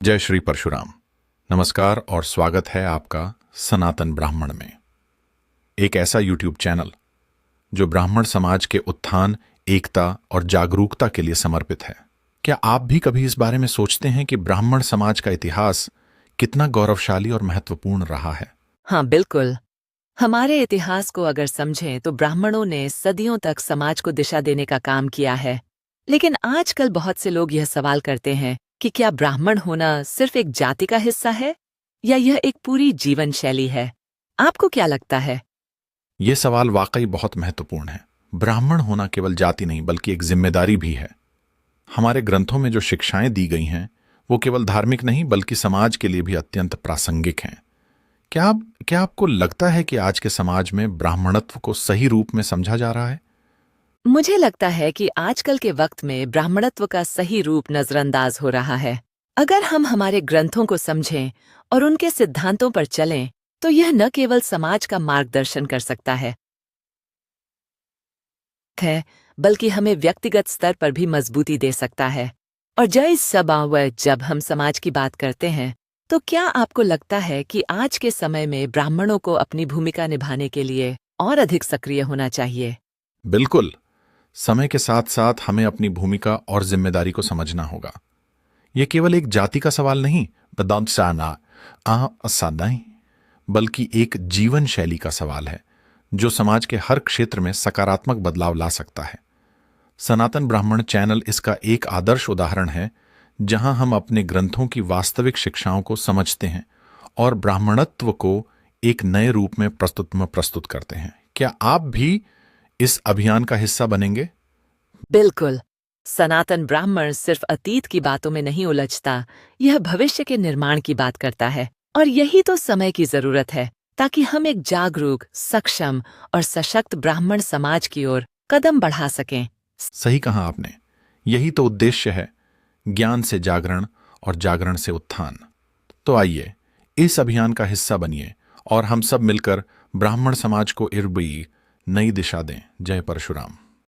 जय श्री परशुराम। नमस्कार और स्वागत है आपका सनातन ब्राह्मण में, एक ऐसा यूट्यूब चैनल जो ब्राह्मण समाज के उत्थान, एकता और जागरूकता के लिए समर्पित है। क्या आप भी कभी इस बारे में सोचते हैं कि ब्राह्मण समाज का इतिहास कितना गौरवशाली और महत्वपूर्ण रहा है? हाँ, बिल्कुल। हमारे इतिहास को अगर समझें तो ब्राह्मणों ने सदियों तक समाज को दिशा देने का काम किया है। लेकिन आजकल बहुत से लोग यह सवाल करते हैं कि क्या ब्राह्मण होना सिर्फ एक जाति का हिस्सा है या यह एक पूरी जीवन शैली है? आपको क्या लगता है? यह सवाल वाकई बहुत महत्वपूर्ण है। ब्राह्मण होना केवल जाति नहीं बल्कि एक जिम्मेदारी भी है। हमारे ग्रंथों में जो शिक्षाएं दी गई हैं वो केवल धार्मिक नहीं बल्कि समाज के लिए भी अत्यंत प्रासंगिक हैं। क्या आपको लगता है कि आज के समाज में ब्राह्मणत्व को सही रूप में समझा जा रहा है? मुझे लगता है कि आजकल के वक्त में ब्राह्मणत्व का सही रूप नजरअंदाज हो रहा है। अगर हम हमारे ग्रंथों को समझें और उनके सिद्धांतों पर चलें, तो यह न केवल समाज का मार्गदर्शन कर सकता है, बल्कि हमें व्यक्तिगत स्तर पर भी मजबूती दे सकता है। और जब हम समाज की बात करते हैं, तो क्या आपको लगता है कि आज के समय में ब्राह्मणों को अपनी भूमिका निभाने के लिए और अधिक सक्रिय होना चाहिए? बिल्कुल। समय के साथ साथ हमें अपनी भूमिका और जिम्मेदारी को समझना होगा। यह केवल एक जाति का सवाल नहीं, बल्कि एक जीवन शैली का सवाल है जो समाज के हर क्षेत्र में सकारात्मक बदलाव ला सकता है। सनातन ब्राह्मण चैनल इसका एक आदर्श उदाहरण है, जहां हम अपने ग्रंथों की वास्तविक शिक्षाओं को समझते हैं और ब्राह्मणत्व को एक नए रूप में प्रस्तुत करते हैं। क्या आप भी इस अभियान का हिस्सा बनेंगे? बिल्कुल। सनातन ब्राह्मण सिर्फ अतीत की बातों में नहीं उलझता, यह भविष्य के निर्माण की बात करता है। और यही तो समय की जरूरत है, ताकि हम एक जागरूक, सक्षम और सशक्त ब्राह्मण समाज की ओर कदम बढ़ा सकें। सही कहा आपने। यही तो उद्देश्य है, ज्ञान से जागरण और जागरण से उत्थान। तो आइए इस अभियान का हिस्सा बनिए और हम सब मिलकर ब्राह्मण समाज को नई दिशा दें। जय परशुराम।